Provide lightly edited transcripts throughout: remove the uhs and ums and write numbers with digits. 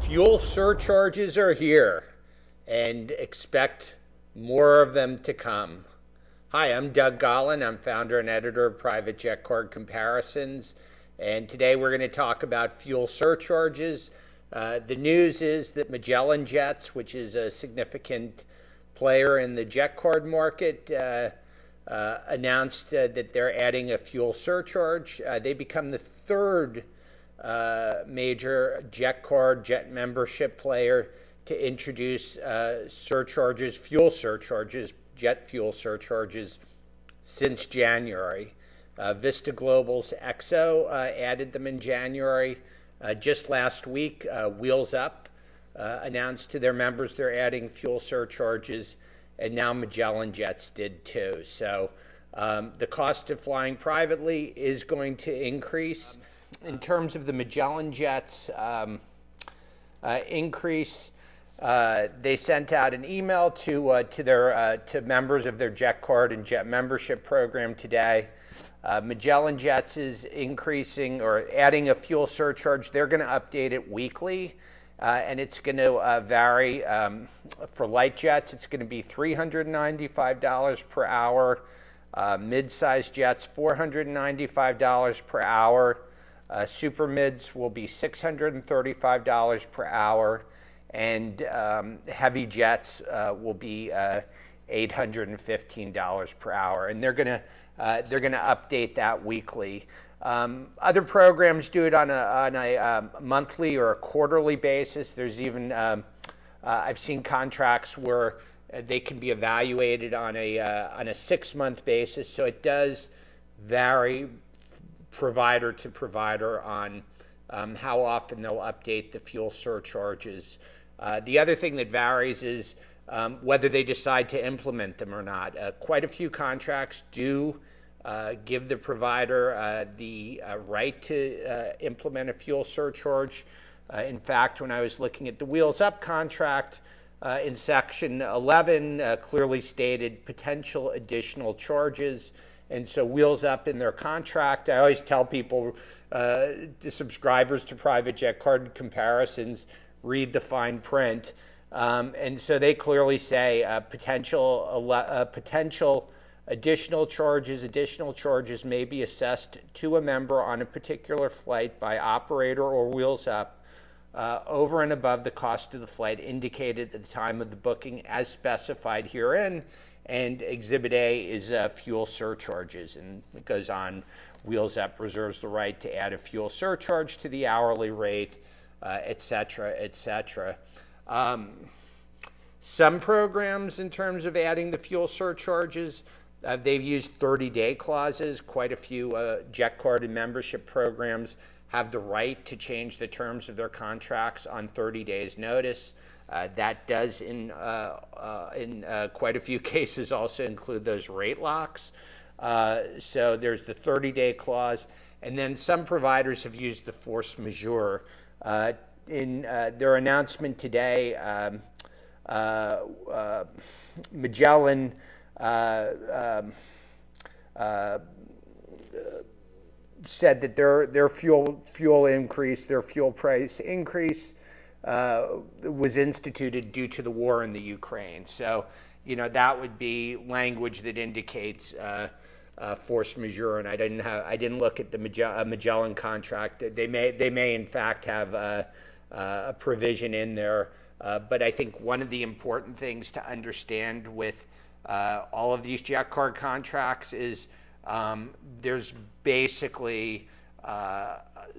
Fuel surcharges are here, and expect more of them to come. Hi, I'm Doug Gollin. I'm founder and editor of Private Jet Card Comparisons, and today we're going to talk about fuel surcharges. The news is that Magellan Jets, which is a significant player in the jet card market, announced that they're adding a fuel surcharge. They become the third major jet membership player to introduce surcharges, jet fuel surcharges since January. Vista Global's XO added them in January. Just last week, Wheels Up announced to their members they're adding fuel surcharges, and now Magellan Jets did too. So the cost of flying privately is going to increase. In terms of the Magellan Jets increase, they sent out an email to members of their jet card and jet membership program today. Magellan Jets is increasing or adding a fuel surcharge. They're going to update it weekly, and it's going to vary. For light jets, it's going to be $395 per hour. Mid-sized jets, $495 per hour. Super mids will be $635 per hour, and heavy jets will be $815 per hour. And they're going to update that weekly. Other programs do it on a monthly or a quarterly basis. There's even I've seen contracts where they can be evaluated on a 6-month basis. So it does vary provider to provider on how often they'll update the fuel surcharges. The other thing that varies is whether they decide to implement them or not. Quite a few contracts do give the provider the right to implement a fuel surcharge. In fact, when I was looking at the Wheels Up contract, in section 11 clearly stated potential additional charges. And so Wheels Up in their contract, I always tell people, the subscribers to Private Jet Card Comparisons, read the fine print. And so they clearly say potential additional charges may be assessed to a member on a particular flight by operator or Wheels Up over and above the cost of the flight indicated at the time of the booking as specified herein. And Exhibit A is fuel surcharges, and it goes on. Wheels Up reserves the right to add a fuel surcharge to the hourly rate, et cetera, et cetera. Some programs, in terms of adding the fuel surcharges, they've used 30-day clauses. Quite a few jet card and membership programs have the right to change the terms of their contracts on 30 days' notice. That does, in quite a few cases, also include those rate locks. So there's the 30-day clause. And then some providers have used the force majeure. In their announcement today, Magellan said that their fuel increase, their fuel price increase, was instituted due to the war in the Ukraine. So, that would be language that indicates force majeure. And I didn't look at the Magellan contract. They may in fact have a provision in there. But I think one of the important things to understand with all of these jet card contracts is there's basically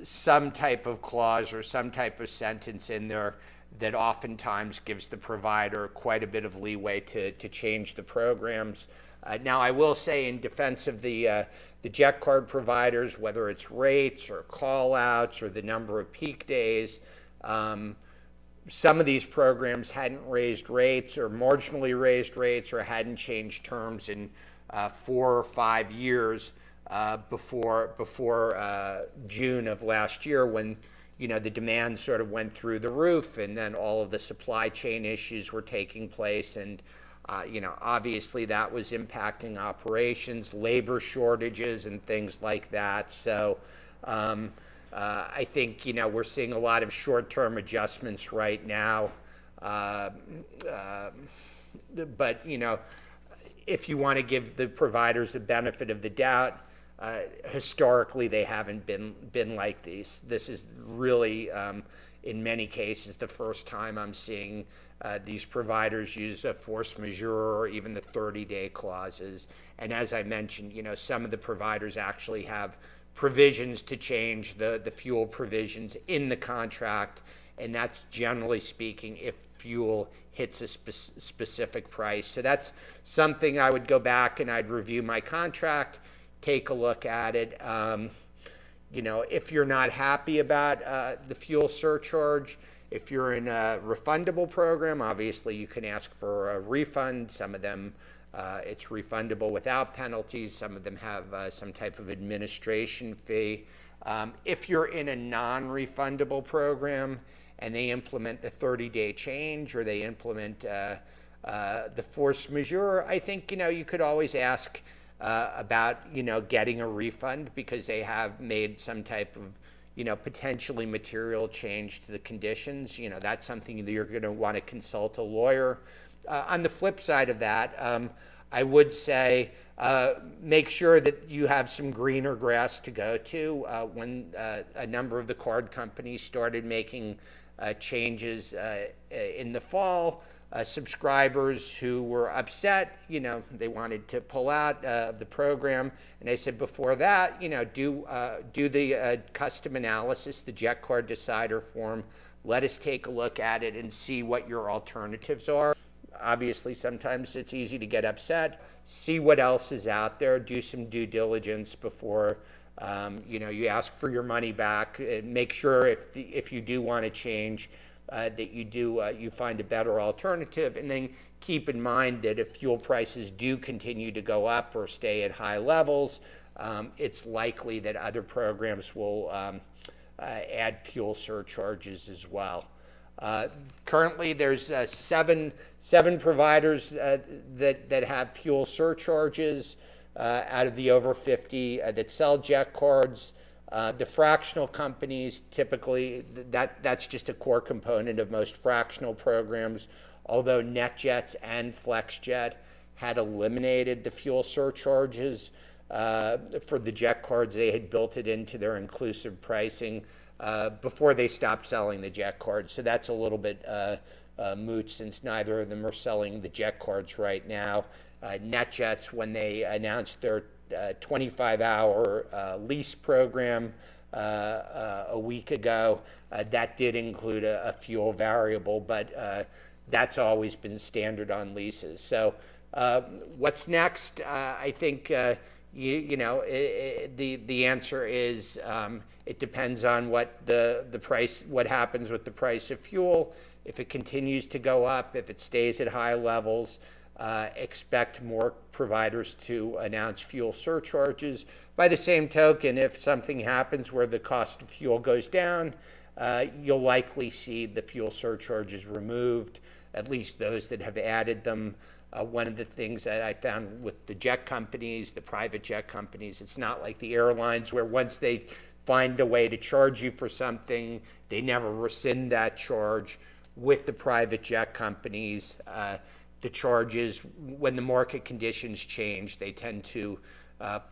some type of clause or some type of sentence in there that oftentimes gives the provider quite a bit of leeway to change the programs. Now, I will say, in defense of the jet card providers, whether it's rates or call-outs or the number of peak days, some of these programs hadn't raised rates or marginally raised rates or hadn't changed terms in 4 or 5 years before June of last year, when the demand sort of went through the roof, and then all of the supply chain issues were taking place, and obviously that was impacting operations, labor shortages, and things like that. So I think, we're seeing a lot of short-term adjustments right now. But, if you want to give the providers the benefit of the doubt, historically they haven't been like these. This is really, in many cases, the first time I'm seeing these providers use a force majeure or even the 30-day clauses. And as I mentioned, some of the providers actually have provisions to change the fuel provisions in the contract, and that's generally speaking if fuel hits a specific price. So that's something I would go back and I'd review my contract, take a look at it. If you're not happy about the fuel surcharge, if you're in a refundable program, obviously you can ask for a refund. Some of them, it's refundable without penalties. Some of them have some type of administration fee. If you're in a non-refundable program and they implement the 30-day change or they implement the force majeure, I think, you could always ask about, getting a refund because they have made some type of, potentially material change to the conditions. That's something that you're going to want to consult a lawyer. On the flip side of that, I would say make sure that you have some greener grass to go to. When a number of the card companies started making changes in the fall, subscribers who were upset, they wanted to pull out of the program, and they said before that, do the custom analysis, the Jet Card Decider form. Let us take a look at it and see what your alternatives are. Obviously, sometimes it's easy to get upset. See what else is out there. Do some due diligence before you ask for your money back. And make sure if you do want to change, that you find a better alternative. And then keep in mind that if fuel prices do continue to go up or stay at high levels, it's likely that other programs will add fuel surcharges as well. Currently, there's seven providers that have fuel surcharges out of the over 50 that sell jet cards. The fractional companies, typically, that's just a core component of most fractional programs, although NetJets and FlexJet had eliminated the fuel surcharges for the jet cards. They had built it into their inclusive pricing before they stopped selling the jet cards. So that's a little bit moot since neither of them are selling the jet cards right now. NetJets, when they announced their 25-hour lease program a week ago, that did include a fuel variable, but that's always been standard on leases. So what's next? I think the answer is it depends on what the price, what happens with the price of fuel. If it continues to go up, if it stays at high levels, expect more providers to announce fuel surcharges. By the same token, if something happens where the cost of fuel goes down, you'll likely see the fuel surcharges removed, at least those that have added them. One of the things that I found with the jet companies, the private jet companies, it's not like the airlines where once they find a way to charge you for something, they never rescind that charge. With the private jet companies, the charges, when the market conditions change, they tend to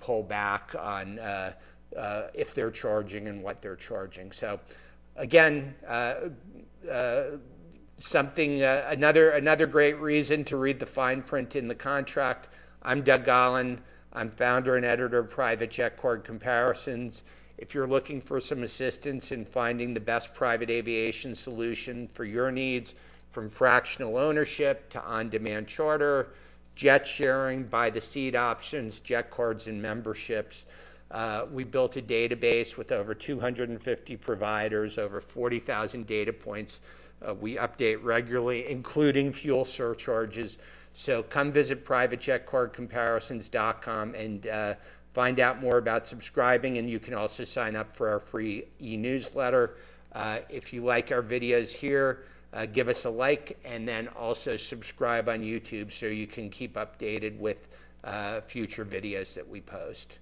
pull back on if they're charging and what they're charging. So again, another great reason to read the fine print in the contract. I'm Doug Gollan. I'm founder and editor of Private Jet Card Comparisons. If you're looking for some assistance in finding the best private aviation solution for your needs, from fractional ownership to on-demand charter, jet sharing, by-the-seat options, jet cards, and memberships, we built a database with over 250 providers, over 40,000 data points. We update regularly, including fuel surcharges. So come visit privatejetcardcomparisons.com and find out more about subscribing, and you can also sign up for our free e-newsletter. If you like our videos here, give us a like, and then also subscribe on YouTube so you can keep updated with future videos that we post.